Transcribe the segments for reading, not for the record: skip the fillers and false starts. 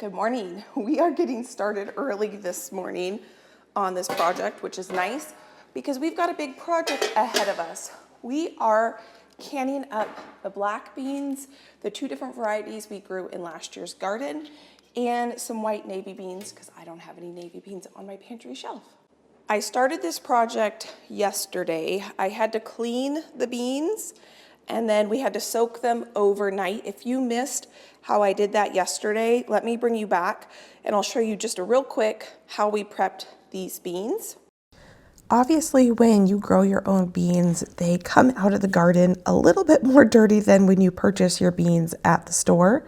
Good morning. We are getting started early this morning on this project, which is nice because we've got a big project ahead of us. We are canning up the black beans, the two different varieties we grew in last year's garden, and some white navy beans because I don't have any navy beans on my pantry shelf. I started this project yesterday. I had to clean the beans and then we had to soak them overnight. If you missed how I did that yesterday, let me bring you back and I'll show you just a real quick how we prepped these beans. Obviously, when you grow your own beans, they come out of the garden a little bit more dirty than when you purchase your beans at the store.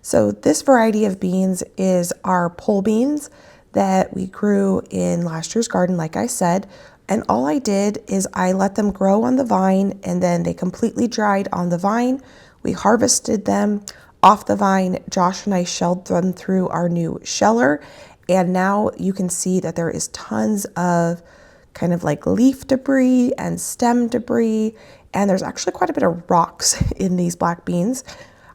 So this variety of beans is our pole beans that we grew in last year's garden, like I said. And all I did is I let them grow on the vine and then they completely dried on the vine. We harvested them off the vine. Josh and I shelled them through our new sheller. And now you can see that there is tons of kind of like leaf debris and stem debris. And there's actually quite a bit of rocks in these black beans.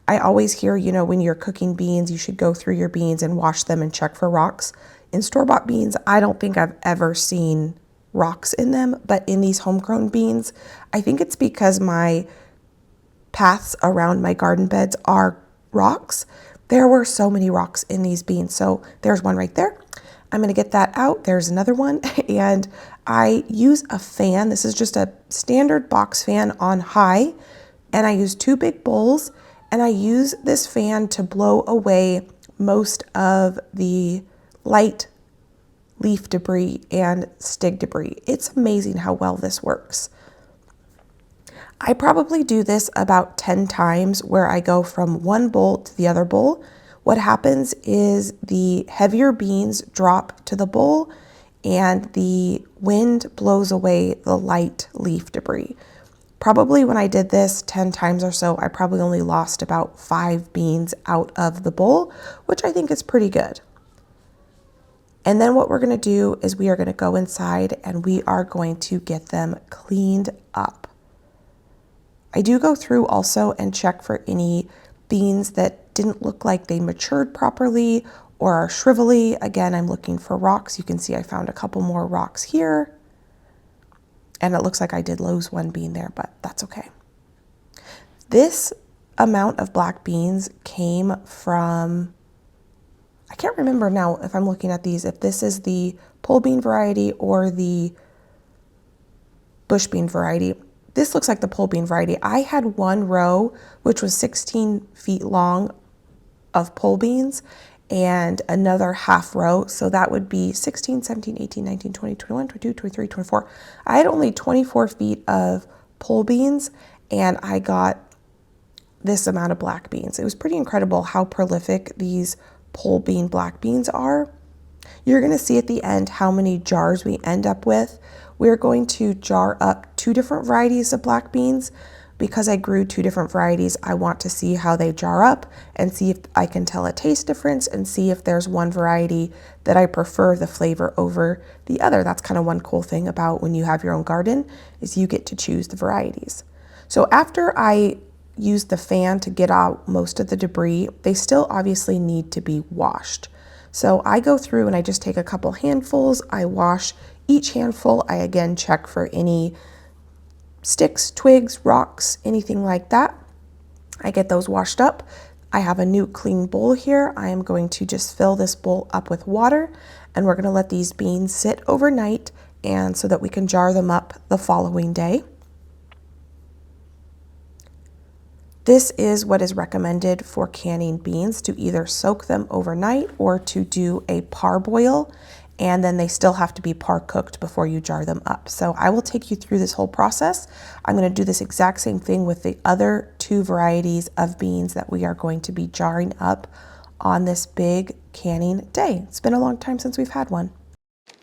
I always hear, when you're cooking beans, you should go through your beans and wash them and check for rocks. In store-bought beans, I don't think I've ever seen rocks in them, but in these homegrown beans, I think it's because my paths around my garden beds are rocks. There were so many rocks in these beans. So there's one right there. I'm going to get that out. There's another one. And I use a fan. This is just a standard box fan on high. And I use two big bowls. And I use this fan to blow away most of the light leaf debris and stig debris. It's amazing how well this works. I probably do this about 10 times where I go from one bowl to the other bowl. What happens is the heavier beans drop to the bowl and the wind blows away the light leaf debris. Probably when I did this 10 times or so, I probably only lost about 5 beans out of the bowl, which I think is pretty good. And then what we're going to do is we are going to go inside and we are going to get them cleaned up. I do go through also and check for any beans that didn't look like they matured properly or are shrivelly. Again, I'm looking for rocks. You can see I found a couple more rocks here. And it looks like I did lose one bean there, but that's okay. This amount of black beans came from, I can't remember now if I'm looking at these, if this is the pole bean variety or the bush bean variety. This looks like the pole bean variety. I had one row, which was 16 feet long of pole beans and another half row. So that would be 16, 17, 18, 19, 20, 21, 22, 23, 24. I had only 24 feet of pole beans and I got this amount of black beans. It was pretty incredible how prolific these pole bean black beans are. You're going to see at the end how many jars we end up with. We're going to jar up 2 different varieties of black beans. Because I grew 2 different varieties, I want to see how they jar up and see if I can tell a taste difference and see if there's one variety that I prefer the flavor over the other. That's kind of one cool thing about when you have your own garden is you get to choose the varieties. So after I use the fan to get out most of the debris, they still obviously need to be washed. So I go through and I just take a couple handfuls. I wash each handful. I again check for any sticks, twigs, rocks, anything like that. I get those washed up. I have a new clean bowl here. I am going to just fill this bowl up with water and we're going to let these beans sit overnight and so that we can jar them up the following day. This is what is recommended for canning beans, to either soak them overnight or to do a parboil, and then they still have to be par cooked before you jar them up. So I will take you through this whole process. I'm going to do this exact same thing with the other 2 varieties of beans that we are going to be jarring up on this big canning day. It's been a long time since we've had one.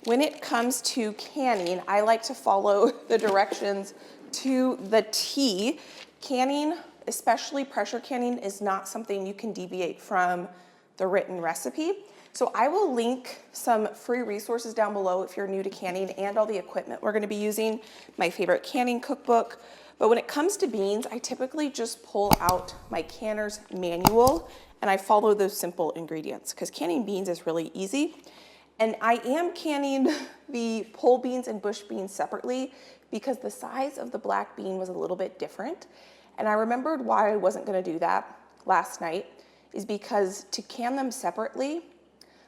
When it comes to canning, I like to follow the directions to the T. Canning, especially pressure canning, is not something you can deviate from the written recipe. So I will link some free resources down below if you're new to canning and all the equipment we're going to be using, my favorite canning cookbook. But when it comes to beans, I typically just pull out my canner's manual and I follow those simple ingredients because canning beans is really easy. And I am canning the pole beans and bush beans separately because the size of the black bean was a little bit different. And I remembered why I wasn't gonna do that last night is because to can them separately,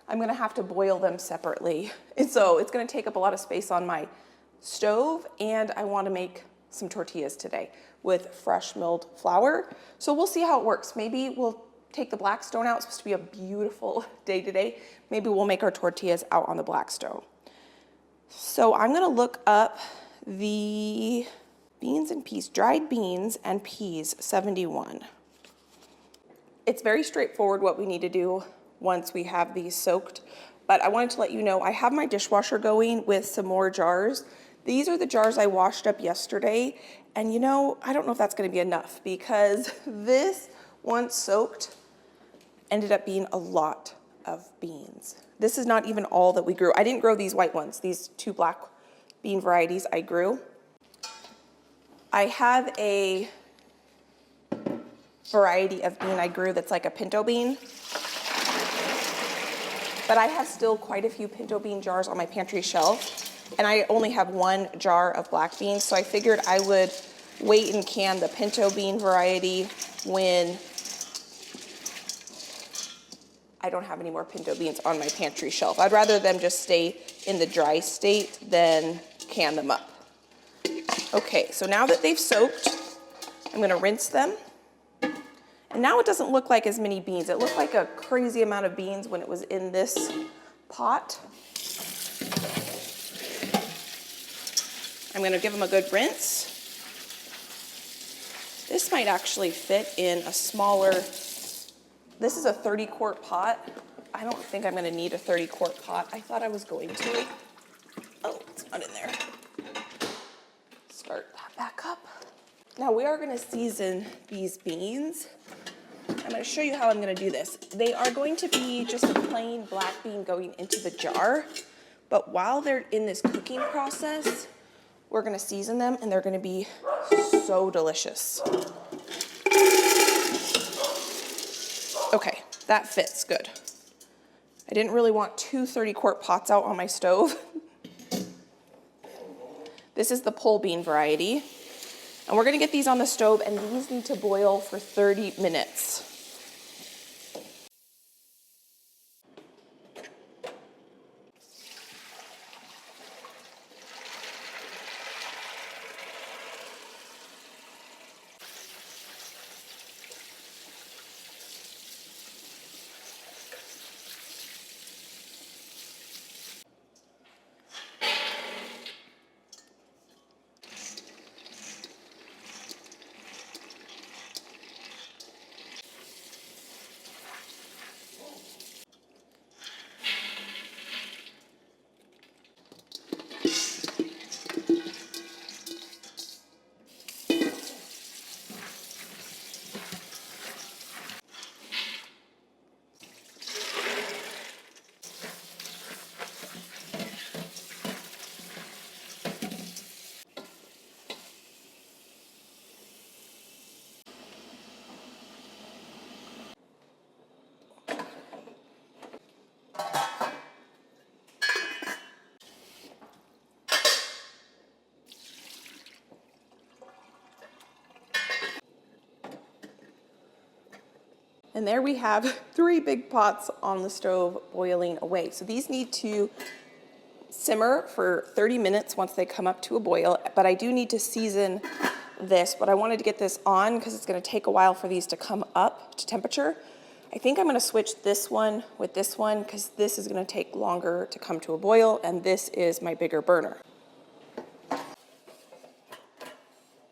I'm gonna have to boil them separately. And so it's gonna take up a lot of space on my stove, and I wanna make some tortillas today with fresh milled flour. So we'll see how it works. Maybe we'll take the black stone out. It's supposed to be a beautiful day today. Maybe we'll make our tortillas out on the black stone. So I'm gonna look up the beans and peas, dried beans and peas, 71. It's very straightforward what we need to do once we have these soaked, but I wanted to let you know I have my dishwasher going with some more jars. These are the jars I washed up yesterday, and you know, I don't know if that's gonna be enough because this, once soaked, ended up being a lot of beans. This is not even all that we grew. I didn't grow these white ones. These two black bean varieties I grew. I have a variety of bean I grew that's like a pinto bean. But I have still quite a few pinto bean jars on my pantry shelf, and I only have one jar of black beans, so I figured I would wait and can the pinto bean variety when I don't have any more pinto beans on my pantry shelf. I'd rather them just stay in the dry state than can them up. Okay, so now that they've soaked, I'm gonna rinse them. And now it doesn't look like as many beans. It looked like a crazy amount of beans when it was in this pot. I'm gonna give them a good rinse. This might actually fit in a smaller, this is a 30-quart pot. I don't think I'm gonna need a 30-quart pot. I thought I was going to. Oh, it's not in there. Start that back up. Now we are gonna season these beans. I'm gonna show you how I'm gonna do this. They are going to be just a plain black bean going into the jar, but while they're in this cooking process, we're gonna season them and they're gonna be so delicious. Okay, that fits good. I didn't really want two 30-quart pots out on my stove. This is the pole bean variety. And we're gonna get these on the stove, and these need to boil for 30 minutes. And there we have 3 big pots on the stove boiling away. So these need to simmer for 30 minutes once they come up to a boil, but I do need to season this, but I wanted to get this on because it's gonna take a while for these to come up to temperature. I think I'm gonna switch this one with this one because this is gonna take longer to come to a boil, and this is my bigger burner.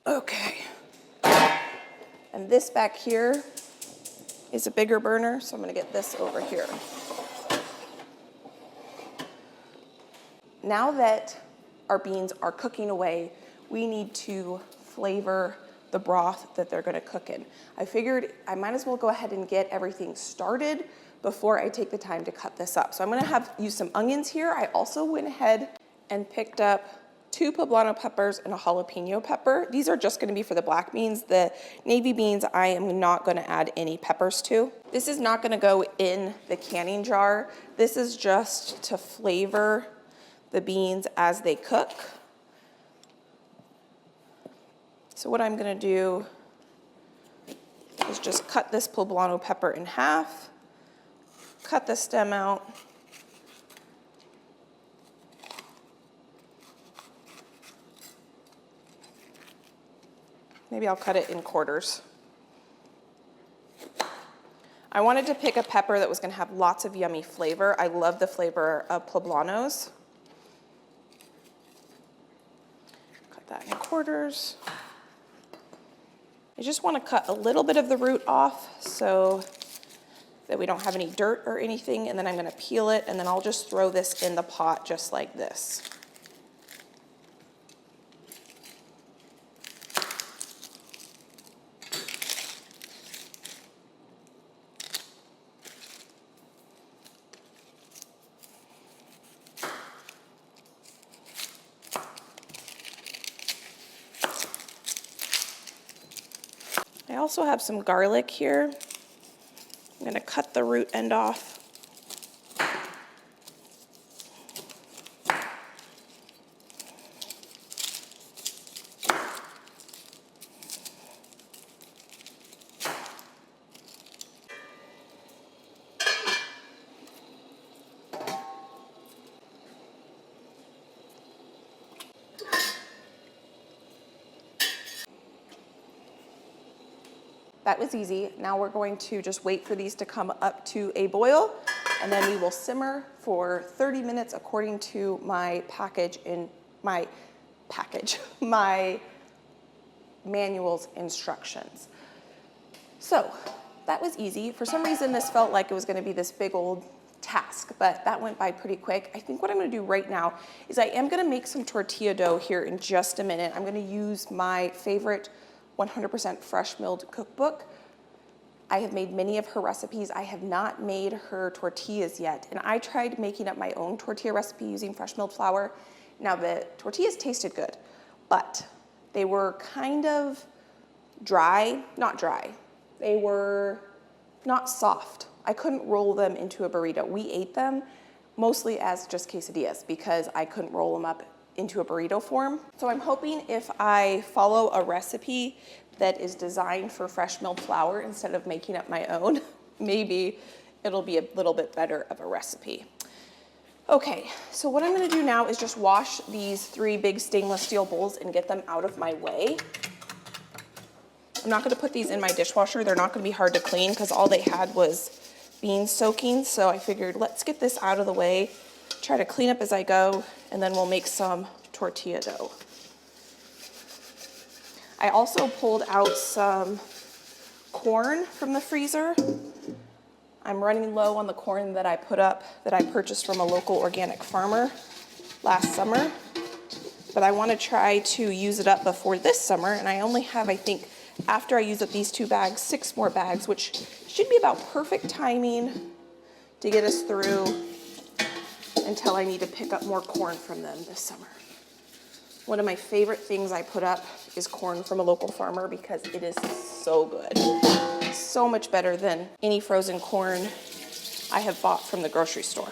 Okay. And this back here is a bigger burner, so I'm gonna get this over here. Now that our beans are cooking away, we need to flavor the broth that they're gonna cook in. I figured I might as well go ahead and get everything started before I take the time to cut this up. So I'm gonna use some onions here. I also went ahead and picked up 2 poblano peppers, and a jalapeno pepper. These are just gonna be for the black beans. The navy beans, I am not gonna add any peppers to. This is not gonna go in the canning jar. This is just to flavor the beans as they cook. So what I'm gonna do is just cut this poblano pepper in half, cut the stem out, maybe I'll cut it in quarters. I wanted to pick a pepper that was gonna have lots of yummy flavor. I love the flavor of poblanos. Cut that in quarters. I just wanna cut a little bit of the root off so that we don't have any dirt or anything, and then I'm gonna peel it, and then I'll just throw this in the pot just like this. I also have some garlic here. I'm gonna cut the root end off. That was easy. Now we're going to just wait for these to come up to a boil, and then we will simmer for 30 minutes according to my my manual's instructions. So that was easy. For some reason, this felt like it was gonna be this big old task, but that went by pretty quick. I think what I'm gonna do right now is I am gonna make some tortilla dough here in just a minute. I'm gonna use my favorite 100% fresh milled cookbook. I have made many of her recipes. I have not made her tortillas yet. And I tried making up my own tortilla recipe using fresh milled flour. Now the tortillas tasted good, but they were kind of dry, not dry. They were not soft. I couldn't roll them into a burrito. We ate them mostly as just quesadillas because I couldn't roll them up into a burrito form. So I'm hoping if I follow a recipe that is designed for fresh milled flour instead of making up my own, maybe it'll be a little bit better of a recipe. Okay, so what I'm gonna do now is just wash these 3 big stainless steel bowls and get them out of my way. I'm not gonna put these in my dishwasher. They're not gonna be hard to clean because all they had was bean soaking. So I figured let's get this out of the way, try to clean up as I go, and then we'll make some tortilla dough. I also pulled out some corn from the freezer. I'm running low on the corn that I purchased from a local organic farmer last summer, but I want to try to use it up before this summer, and I only have, I think, after I use up these 2 bags, 6 more bags, which should be about perfect timing to get us through until I need to pick up more corn from them this summer. One of my favorite things I put up is corn from a local farmer because it is so good. So much better than any frozen corn I have bought from the grocery store.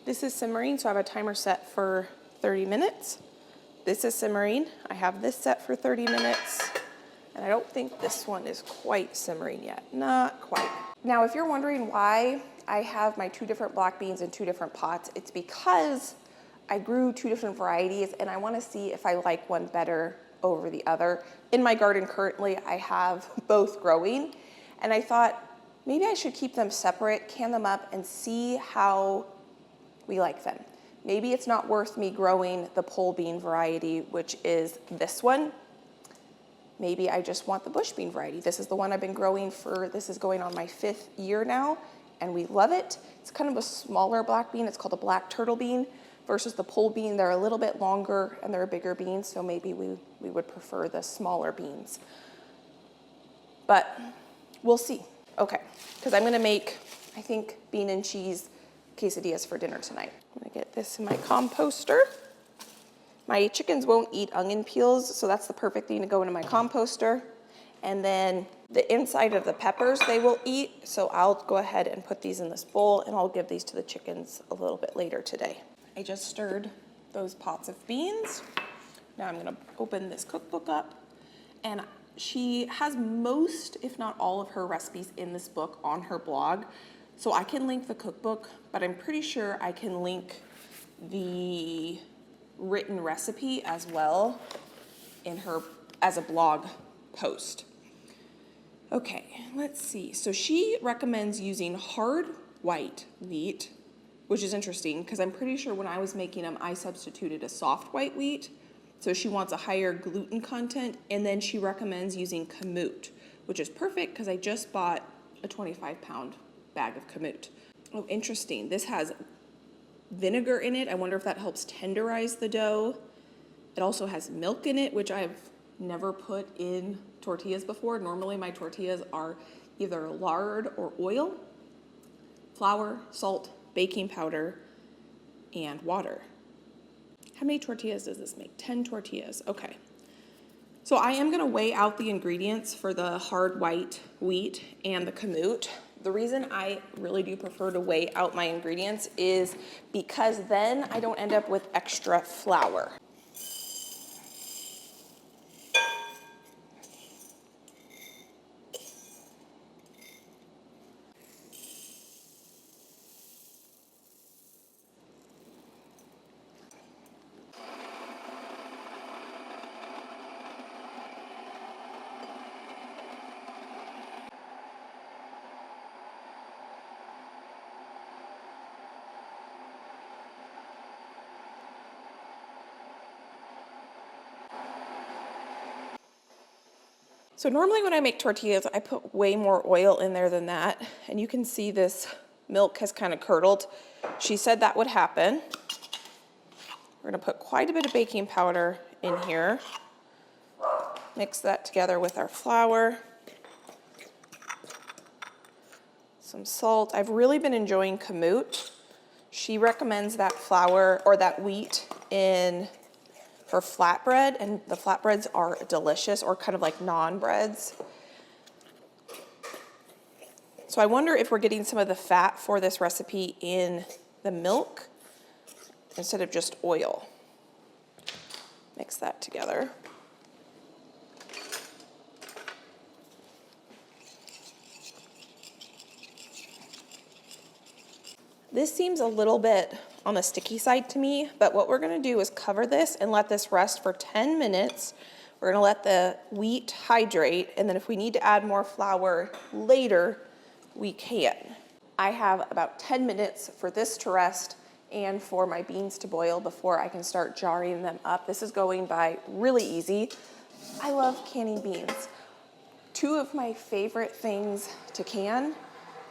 This is simmering, so I have a timer set for 30 minutes. This is simmering. I have this set for 30 minutes. And I don't think this one is quite simmering yet. Not quite. Now, if you're wondering why I have my 2 different black beans in 2 different pots, it's because I grew 2 different varieties and I want to see if I like one better over the other. In my garden currently, I have both growing, and I thought maybe I should keep them separate, can them up, and see how we like them. Maybe it's not worth me growing the pole bean variety, which is this one. Maybe I just want the bush bean variety. This is the one I've been growing this is going on my 5th year now, and we love it. It's kind of a smaller black bean. It's called a black turtle bean versus the pole bean. They're a little bit longer and they're a bigger bean, so maybe we would prefer the smaller beans. but we'll see. Okay, because I'm gonna make, I think, bean and cheese quesadillas for dinner tonight. I'm gonna get this in my composter. My chickens won't eat onion peels, so that's the perfect thing to go into my composter. And then the inside of the peppers they will eat, so I'll go ahead and put these in this bowl, and I'll give these to the chickens a little bit later today. I just stirred those pots of beans. Now I'm gonna open this cookbook up, and she has most, if not all, of her recipes in this book on her blog. So I can link the cookbook, but I'm pretty sure I can link the written recipe as well in her as a blog post. Okay, let's see. So she recommends using hard white wheat, which is interesting because I'm pretty sure when I was making them, I substituted a soft white wheat. So she wants a higher gluten content, and then she recommends using kamut, which is perfect because I just bought a 25-pound bag of kamut. Oh, interesting. This has vinegar in it. I wonder if that helps tenderize the dough. It also has milk in it, which I've never put in tortillas before. Normally my tortillas are either lard or oil, flour, salt, baking powder, and water. How many tortillas does this make? 10 tortillas, okay. So I am gonna weigh out the ingredients for the hard white wheat and the kamut. The reason I really do prefer to weigh out my ingredients is because then I don't end up with extra flour. So normally when I make tortillas, I put way more oil in there than that. And you can see this milk has kind of curdled. She said that would happen. We're gonna put quite a bit of baking powder in here. Mix that together with our flour. Some salt. I've really been enjoying kamut. She recommends that flour or that wheat in her flatbread, and the flatbreads are delicious, or kind of like naan breads. So I wonder if we're getting some of the fat for this recipe in the milk instead of just oil. Mix that together. This seems a little bit on the sticky side to me, but what we're gonna do is cover this and let this rest for 10 minutes. We're gonna let the wheat hydrate, and then if we need to add more flour later, we can. I have about 10 minutes for this to rest and for my beans to boil before I can start jarring them up. This is going by really easy. I love canning beans. Two of my favorite things to can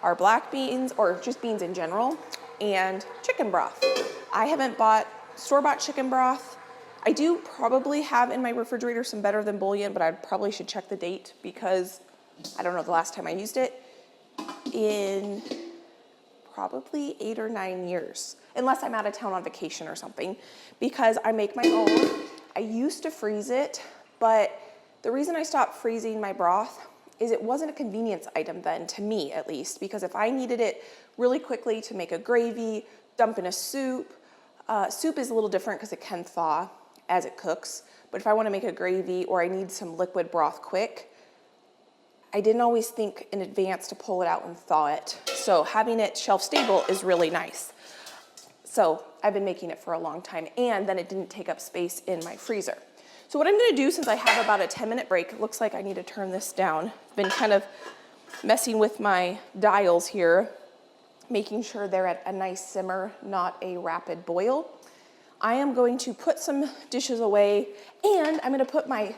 are black beans, or just beans in general, and chicken broth. I haven't bought store-bought chicken broth. I do probably have in my refrigerator some Better Than bouillon, but I probably should check the date because I don't know the last time I used it in probably 8 or 9 years, unless I'm out of town on vacation or something, because I make my own. I used to freeze it, but the reason I stopped freezing my broth is it wasn't a convenience item then, to me at least, because if I needed it really quickly to make a gravy, dump in a soup, soup is a little different because it can thaw as it cooks, but if I want to make a gravy or I need some liquid broth quick, I didn't always think in advance to pull it out and thaw it. So having it shelf stable is really nice. So I've been making it for a long time, and then it didn't take up space in my freezer. So what I'm gonna do, since I have about a 10-minute break, it looks like I need to turn this down. I've been kind of messing with my dials here, making sure they're at a nice simmer, not a rapid boil. I am going to put some dishes away, and I'm gonna put my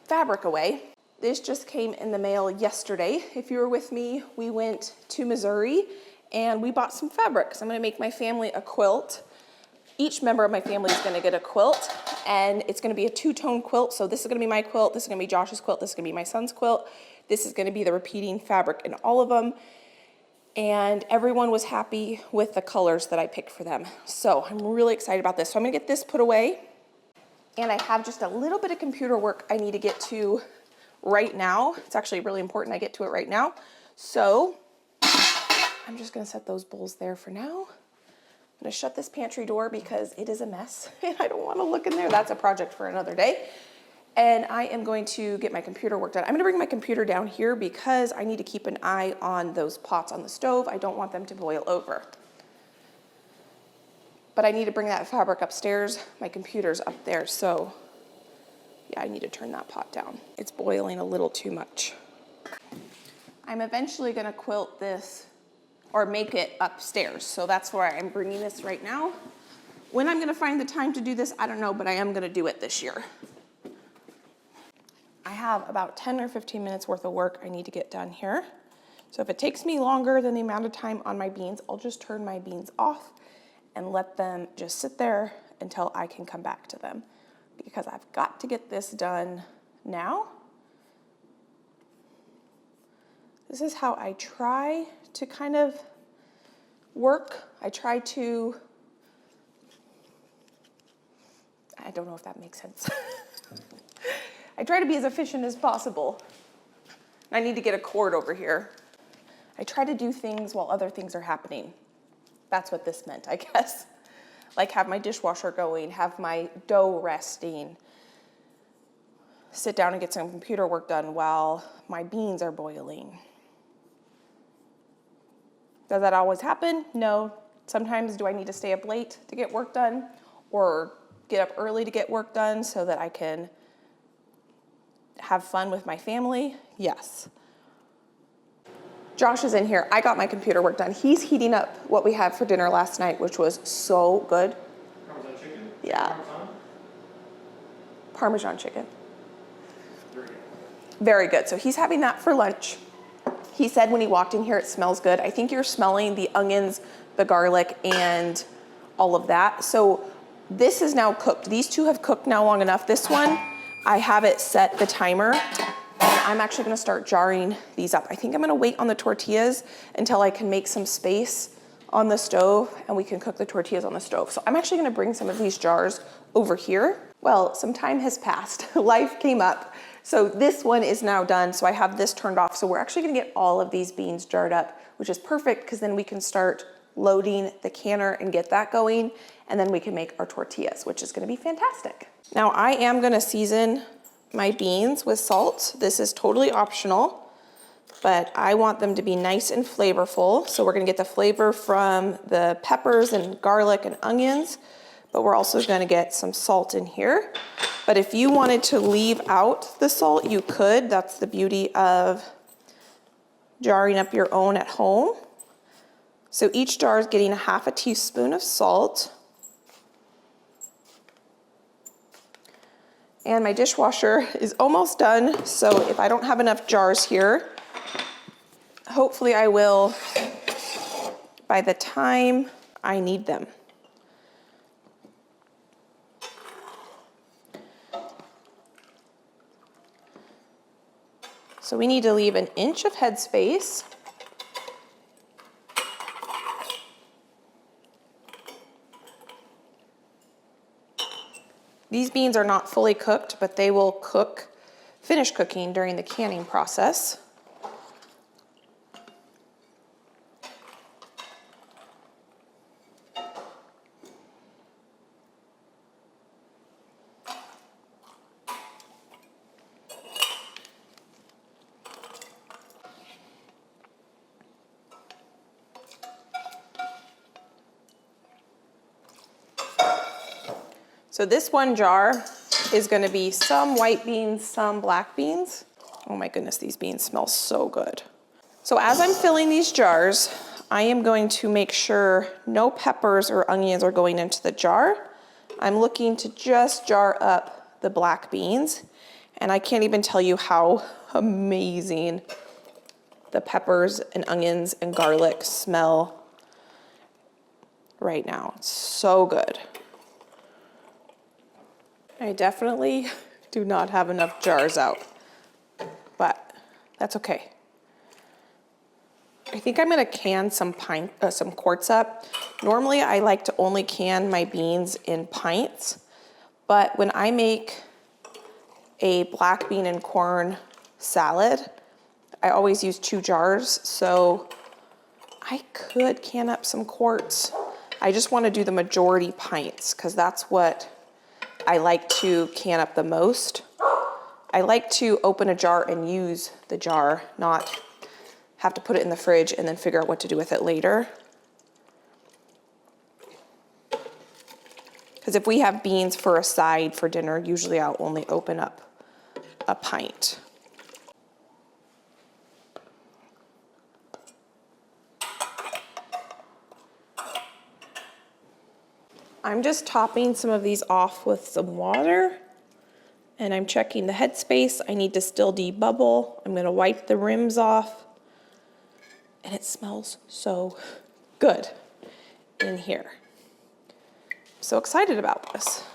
fabric away. This just came in the mail yesterday. If you were with me, we went to Missouri and we bought some fabric. So I'm gonna make my family a quilt. Each member of my family is gonna get a quilt, and it's gonna be a two-tone quilt. So this is gonna be my quilt, this is gonna be Josh's quilt, this is gonna be my son's quilt. This is gonna be the repeating fabric in all of them. And everyone was happy with the colors that I picked for them. So I'm really excited about this. So I'm gonna get this put away. And I have just a little bit of computer work I need to get to right now. It's actually really important I get to it right now. So I'm just gonna set those bowls there for now. I'm gonna shut this pantry door because it is a mess and I don't wanna look in there. That's a project for another day. And I am going to get my computer work done. I'm gonna bring my computer down here because I need to keep an eye on those pots on the stove. I don't want them to boil over. But I need to bring that fabric upstairs. My computer's up there, so yeah, I need to turn that pot down. It's boiling a little too much. I'm eventually gonna quilt this or make it upstairs. So that's where I'm bringing this right now. When I'm gonna find the time to do this, I don't know, but I am gonna do it this year. I have about 10 or 15 minutes worth of work I need to get done here. So if it takes me longer than the amount of time on my beans, I'll just turn my beans off and let them just sit there until I can come back to them, because I've got to get this done now. This is how I try to kind of work. I don't know if that makes sense. I try to be as efficient as possible. I need to get a cord over here. I try to do things while other things are happening. That's what this meant, I guess. Like have my dishwasher going, have my dough resting, sit down and get some computer work done while my beans are boiling. Does that always happen? No. Sometimes do I need to stay up late to get work done or get up early to get work done so that I can have fun with my family? Yes. Josh is in here. I got my computer work done. He's heating up what we had for dinner last night, which was so good. Parmesan chicken? Yeah. Parmesan chicken. Very good. Very good. So he's having that for lunch. He said when he walked in here, it smells good. I think you're smelling the onions, the garlic, and all of that. So this is now cooked. These two have cooked now long enough. This one, I have it set the timer. I'm actually gonna start jarring these up. I think I'm gonna wait on the tortillas until I can make some space on the stove and we can cook the tortillas on the stove. So I'm actually gonna bring some of these jars over here. Well, some time has passed. Life came up. So this one is now done. So I have this turned off. So we're actually gonna get all of these beans jarred up, which is perfect because then we can start loading the canner and get that going. And then we can make our tortillas, which is gonna be fantastic. Now I am gonna season my beans with salt. This is totally optional, but I want them to be nice and flavorful. So we're gonna get the flavor from the peppers and garlic and onions, but we're also gonna get some salt in here. But if you wanted to leave out the salt, you could. That's the beauty of jarring up your own at home. So each jar is getting a ½ teaspoon of salt. And my dishwasher is almost done, so if I don't have enough jars here, hopefully I will by the time I need them. So we need to leave an inch of headspace. These beans are not fully cooked, but they will finish cooking during the canning process. So this one jar is gonna be some white beans, some black beans. Oh my goodness, these beans smell so good. So as I'm filling these jars, I am going to make sure no peppers or onions are going into the jar. I'm looking to just jar up the black beans. And I can't even tell you how amazing the peppers and onions and garlic smell right now. It's so good. I definitely do not have enough jars out, but that's okay. I think I'm gonna can some quarts up. Normally I like to only can my beans in pints, but when I make a black bean and corn salad, I always use 2 jars, so I could can up some quarts. I just wanna do the majority pints, because that's what I like to can up the most. I like to open a jar and use the jar, not have to put it in the fridge and then figure out what to do with it later. Because if we have beans for a side for dinner, usually I'll only open up a pint. I'm just topping some of these off with some water, and I'm checking the headspace. I need to still debubble. I'm gonna wipe the rims off, and it smells so good in here. So excited about this.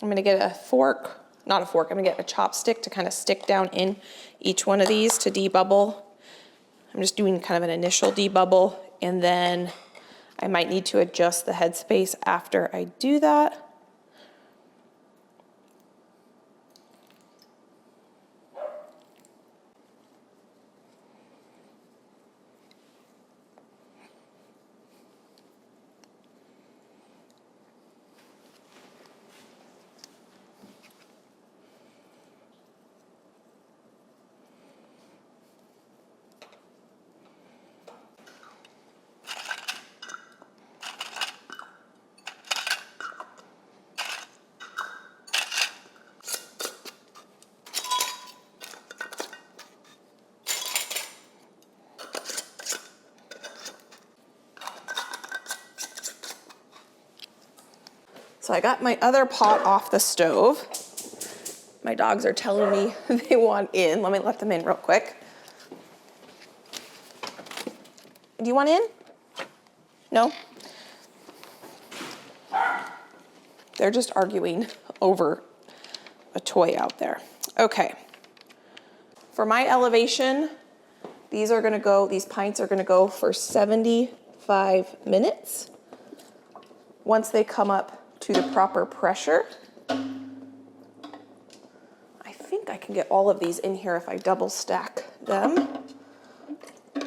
I'm gonna get a fork, not a fork, I'm gonna get a chopstick to kind of stick down in each one of these to debubble. I'm just doing kind of an initial debubble, and then I might need to adjust the headspace after I do that. So I got my other pot off the stove. My dogs are telling me they want in. Let me let them in real quick. Do you want in? No? They're just arguing over a toy out there. Okay. For my elevation, these pints are gonna go for 75 minutes. Once they come up to the proper pressure, I think I can get all of these in here if I double stack them. I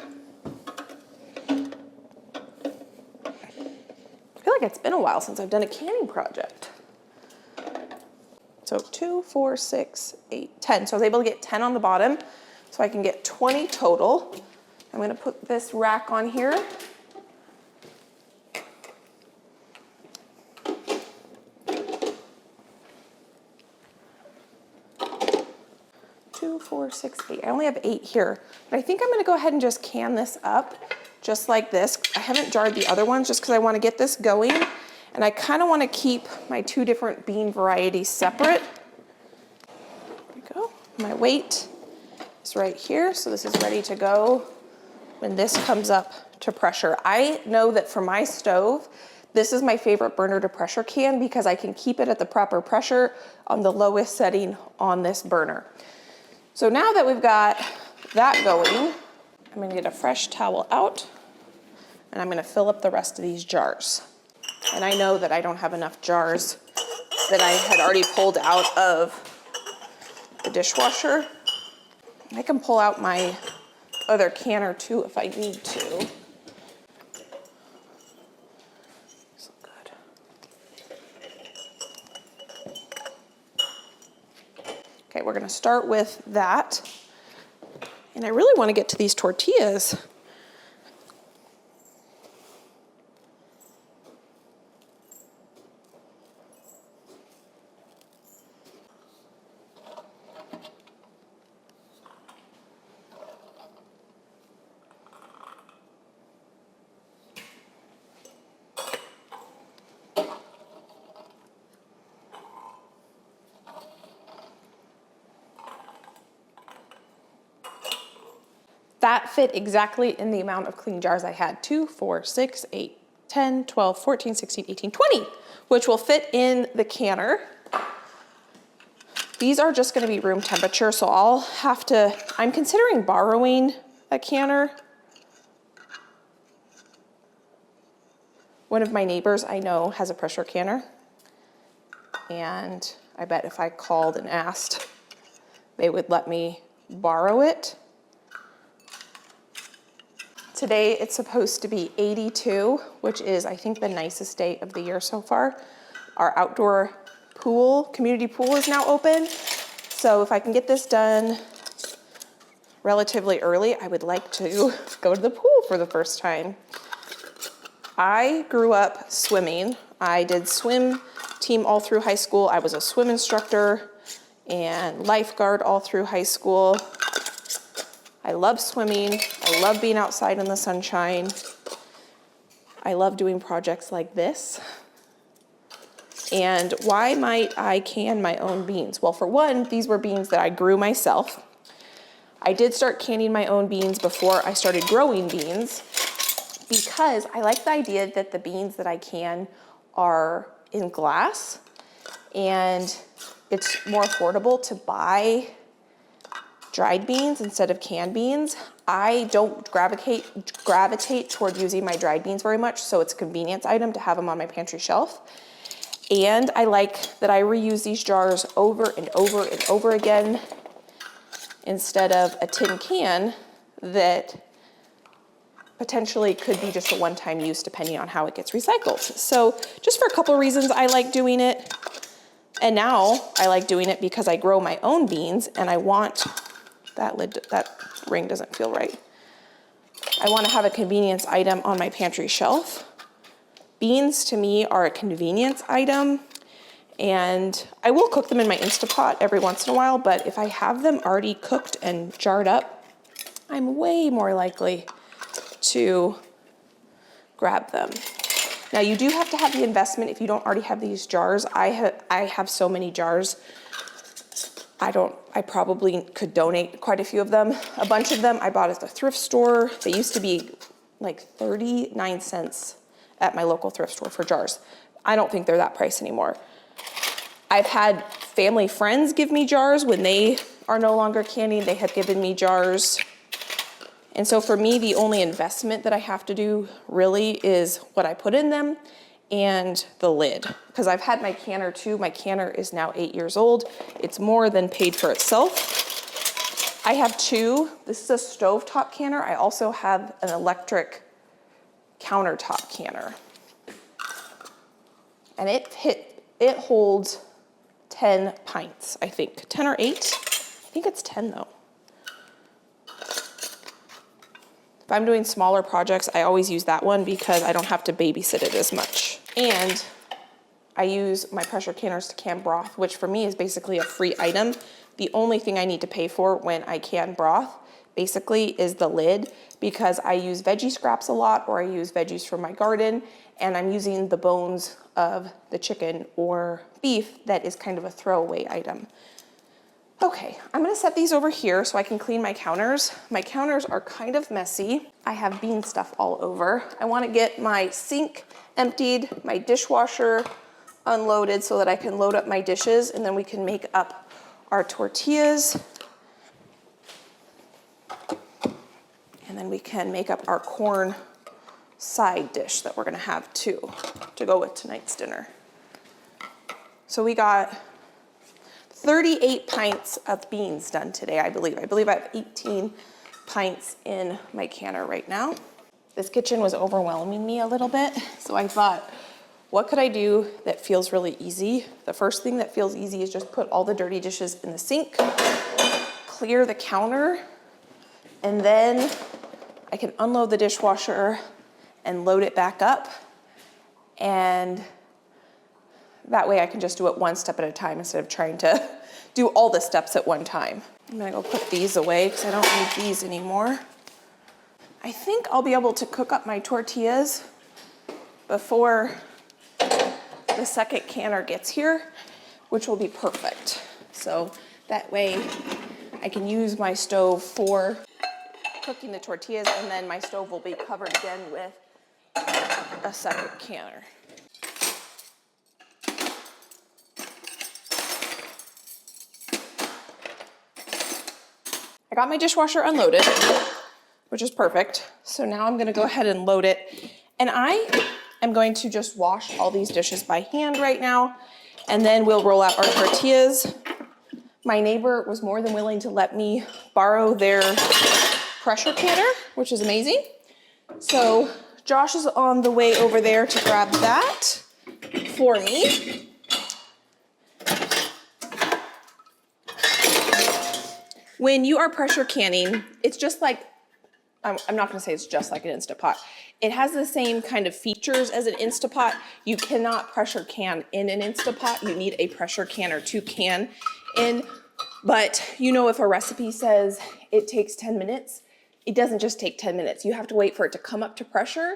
feel like it's been a while since I've done a canning project. So 2, 4, 6, 8, 10. So I was able to get 10 on the bottom, so I can get 20 total. I'm gonna put this rack on here. 2, 4, 6, 8. I only have 8 here, but I think I'm gonna go ahead and just can this up just like this. I haven't jarred the other ones just because I want to get this going, and I kind of want to keep my 2 different bean varieties separate. There we go. My weight is right here, so this is ready to go when this comes up to pressure. I know that for my stove, this is my favorite burner to pressure can because I can keep it at the proper pressure on the lowest setting on this burner. So now that we've got that going, I'm gonna get a fresh towel out, and I'm gonna fill up the rest of these jars. And I know that I don't have enough jars that I had already pulled out of the dishwasher. I can pull out my other canner too if I need to. So good. Okay, we're gonna start with that. And I really wanna get to these tortillas. That fit exactly in the amount of clean jars I had. 2, 4, 6, 8, 10, 12, 14, 16, 18, 20, which will fit in the canner. These are just gonna be room temperature, so I'm considering borrowing a canner. One of my neighbors I know has a pressure canner, and I bet if I called and asked, they would let me borrow it. Today it's supposed to be 82, which is I think the nicest day of the year so far. Our outdoor pool, community pool is now open. So if I can get this done relatively early, I would like to go to the pool for the first time. I grew up swimming. I did swim team all through high school. I was a swim instructor and lifeguard all through high school. I love swimming. I love being outside in the sunshine. I love doing projects like this. And why might I can my own beans? Well, for one, these were beans that I grew myself. I did start canning my own beans before I started growing beans because I like the idea that the beans that I can are in glass and it's more affordable to buy dried beans instead of canned beans. I don't gravitate toward using my dried beans very much, so it's a convenience item to have them on my pantry shelf. And I like that I reuse these jars over and over and over again instead of a tin can that potentially could be just a one-time use depending on how it gets recycled. So just for a couple of reasons I like doing it. And now I like doing it because I grow my own beans and I want that ring doesn't feel right. I want to have a convenience item on my pantry shelf. Beans to me are a convenience item, and I will cook them in my Instapot every once in a while, but if I have them already cooked and jarred up, I'm way more likely to grab them. Now you do have to have the investment if you don't already have these jars. I have so many jars. I probably could donate quite a few of them. A bunch of them I bought at the thrift store. They used to be like 39 cents at my local thrift store for jars. I don't think they're that price anymore. I've had family friends give me jars when they are no longer canning. They have given me jars. And so for me, the only investment that I have to do really is what I put in them and the lid. Because I've had my canner too. My canner is now 8 years old. It's more than paid for itself. I have two. This is a stovetop canner. I also have an electric countertop canner. And it holds 10 pints, I think. 10 or 8? I think it's 10 though. If I'm doing smaller projects, I always use that one because I don't have to babysit it as much. And I use my pressure canners to can broth, which for me is basically a free item. The only thing I need to pay for when I can broth basically is the lid, because I use veggie scraps a lot, or I use veggies from my garden, and I'm using the bones of the chicken or beef that is kind of a throwaway item. Okay, I'm gonna set these over here so I can clean my counters. My counters are kind of messy. I have bean stuff all over. I wanna get my sink emptied, my dishwasher unloaded so that I can load up my dishes, and then we can make up our tortillas. And then we can make up our corn side dish that we're gonna have too, to go with tonight's dinner. So we got 38 pints of beans done today, I believe. I believe I have 18 pints in my canner right now. This kitchen was overwhelming me a little bit, so I thought, what could I do that feels really easy? The first thing that feels easy is just put all the dirty dishes in the sink, clear the counter, and then I can unload the dishwasher and load it back up. And that way I can just do it one step at a time instead of trying to do all the steps at one time. I'm gonna go put these away because I don't need these anymore. I think I'll be able to cook up my tortillas before the second canner gets here, which will be perfect. So that way I can use my stove for cooking the tortillas, and then my stove will be covered again with a second canner. I got my dishwasher unloaded, which is perfect. So now I'm gonna go ahead and load it. And I am going to just wash all these dishes by hand right now, and then we'll roll out our tortillas. My neighbor was more than willing to let me borrow their pressure canner, which is amazing. So Josh is on the way over there to grab that for me. When you are pressure canning, it's just like, I'm not gonna say it's just like an Instapot. It has the same kind of features as an Instapot. You cannot pressure can in an Instapot. You need a pressure canner to can in. But you know, if a recipe says it takes 10 minutes, it doesn't just take 10 minutes. You have to wait for it to come up to pressure.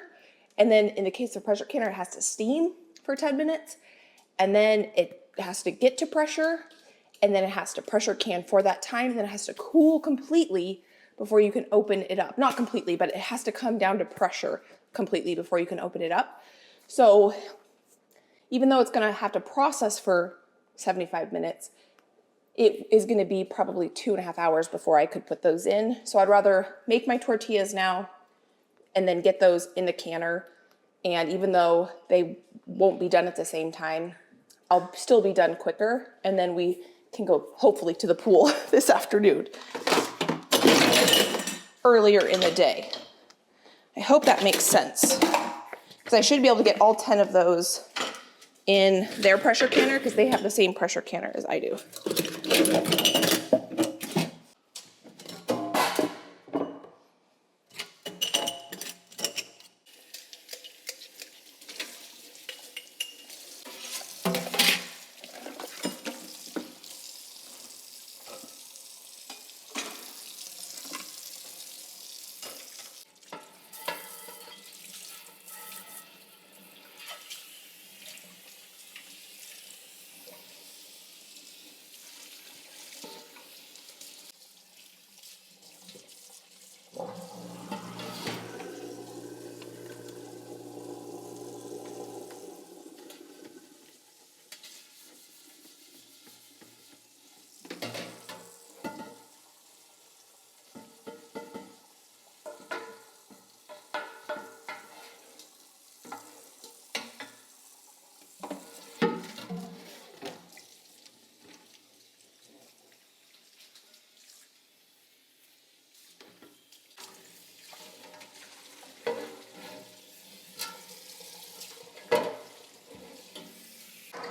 And then in the case of pressure canner, it has to steam for 10 minutes. And then it has to get to pressure. And then it has to pressure can for that time. Then it has to cool completely before you can open it up. Not completely, but it has to come down to pressure completely before you can open it up. So even though it's gonna have to process for 75 minutes, it is gonna be probably 2.5 hours before I could put those in. So I'd rather make my tortillas now and then get those in the canner. And even though they won't be done at the same time, I'll still be done quicker. And then we can go hopefully to the pool this afternoon, earlier in the day. I hope that makes sense, because I should be able to get all 10 of those in their pressure canner because they have the same pressure canner as I do.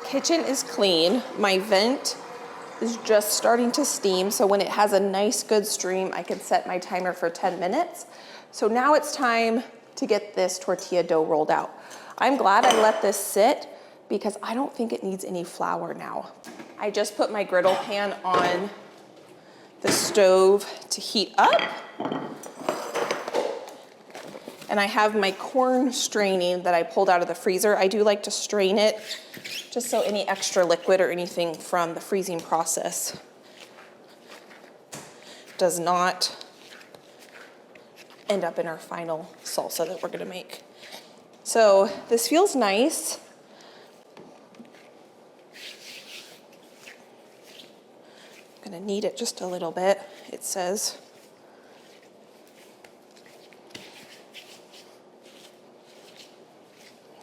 Kitchen is clean. My vent is just starting to steam. So when it has a nice good stream, I can set my timer for 10 minutes. So now it's time to get this tortilla dough rolled out. I'm glad I let this sit because I don't think it needs any flour now. I just put my griddle pan on the stove to heat up. And I have my corn straining that I pulled out of the freezer. I do like to strain it just so any extra liquid or anything from the freezing process does not end up in our final salsa that we're gonna make. So this feels nice. I'm gonna knead it just a little bit, it says.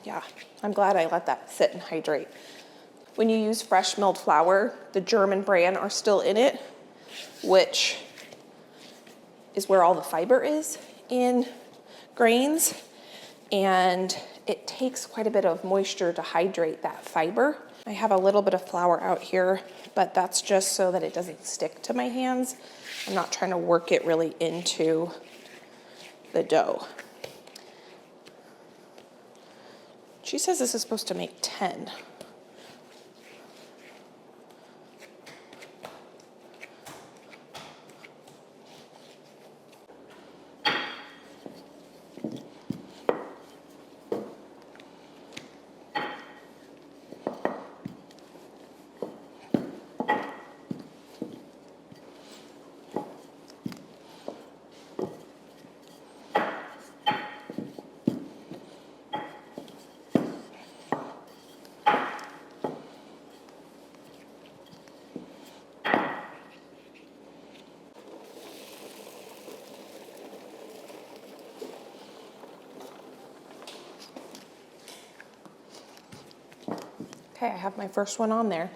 Yeah, I'm glad I let that sit and hydrate. When you use fresh milled flour, the German bran are still in it, which is where all the fiber is in grains. And it takes quite a bit of moisture to hydrate that fiber. I have a little bit of flour out here, but that's just so that it doesn't stick to my hands. I'm not trying to work it really into the dough. She says this is supposed to make 10. Okay, I have my first one on there.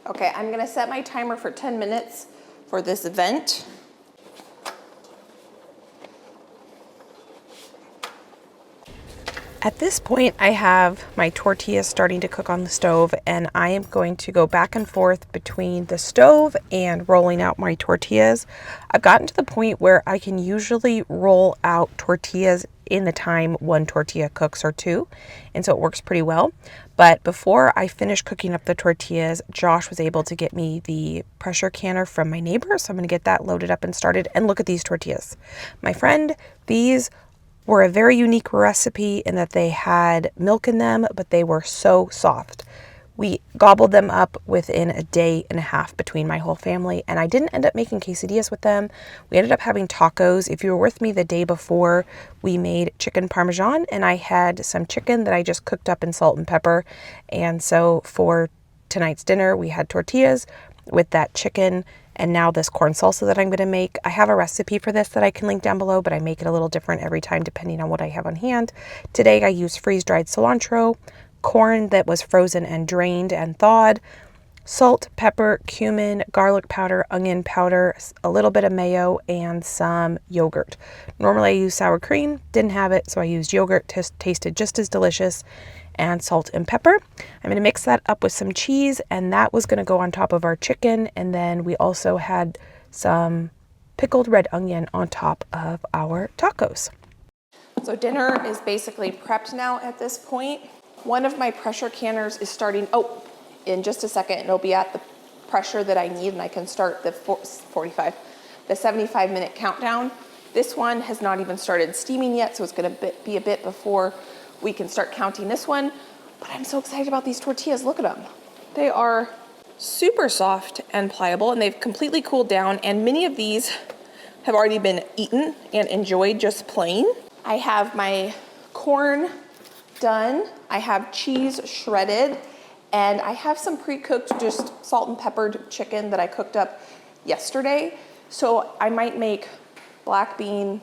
Okay, I'm gonna set my timer for 10 minutes for this event. At this point, I have my tortillas starting to cook on the stove, and I am going to go back and forth between the stove and rolling out my tortillas. I've gotten to the point where I can usually roll out tortillas in the time one tortilla cooks or two, and so it works pretty well. But before I finish cooking up the tortillas, Josh was able to get me the pressure canner from my neighbor, so I'm going to get that loaded up and started. And look at these tortillas. My friend, these were a very unique recipe in that they had milk in them, but they were so soft. We gobbled them up within a day and a half between my whole family, and I didn't end up making quesadillas with them. We ended up having tacos. If you were with me the day before, we made chicken parmesan, and I had some chicken that I just cooked up in salt and pepper. And so for tonight's dinner, we had tortillas with that chicken, and now this corn salsa that I'm going to make. I have a recipe for this that I can link down below, but I make it a little different every time depending on what I have on hand. Today I use freeze-dried cilantro, corn that was frozen and drained and thawed, salt, pepper, cumin, garlic powder, onion powder, a little bit of mayo, and some yogurt. Normally I use sour cream, didn't have it, so I used yogurt. Tasted just as delicious, and salt and pepper. I'm going to mix that up with some cheese, and that was going to go on top of our chicken. And then we also had some pickled red onion on top of our tacos. So dinner is basically prepped now at this point. One of my pressure canners is starting, in just a second, it'll be at the pressure that I need, and I can start the 75-minute countdown. This one has not even started steaming yet, so it's going to be a bit before we can start counting this one. But I'm so excited about these tortillas. Look at them. They are super soft and pliable, and they've completely cooled down, and many of these have already been eaten and enjoyed just plain. I have my corn done. I have cheese shredded, and I have some pre-cooked, just salt and peppered chicken that I cooked up yesterday. So I might make black bean,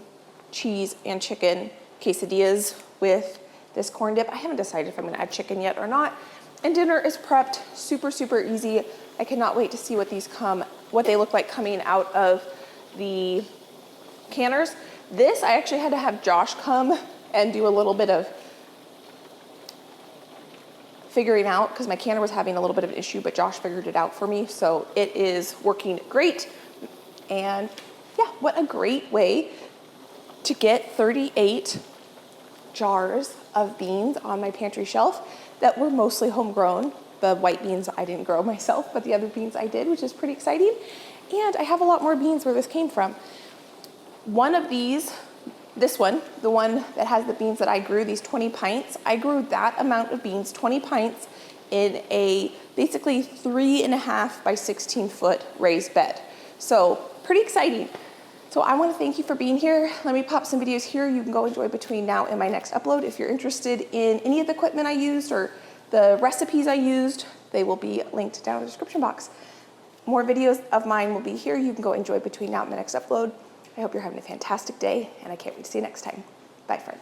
cheese, and chicken quesadillas with this corn dip. I haven't decided if I'm gonna add chicken yet or not. And dinner is prepped, super, super easy. I cannot wait to see what they look like coming out of the canners. This, I actually had to have Josh come and do a little bit of figuring out, because my canner was having a little bit of an issue, but Josh figured it out for me. So it is working great. And yeah, what a great way to get 38 jars of beans on my pantry shelf that were mostly homegrown. The white beans I didn't grow myself, but the other beans I did, which is pretty exciting. And I have a lot more beans where this came from. One of these, this one, the one that has the beans that I grew, these 20 pints, I grew that amount of beans, 20 pints, in a basically 3.5 by 16 foot raised bed. So pretty exciting. So I want to thank you for being here. Let me pop some videos here you can go enjoy between now and my next upload. If you're interested in any of the equipment I used or the recipes I used, they will be linked down in the description box. More videos of mine will be here. You can go enjoy between now and the next upload. I hope you're having a fantastic day, and I can't wait to see you next time. Bye, friend.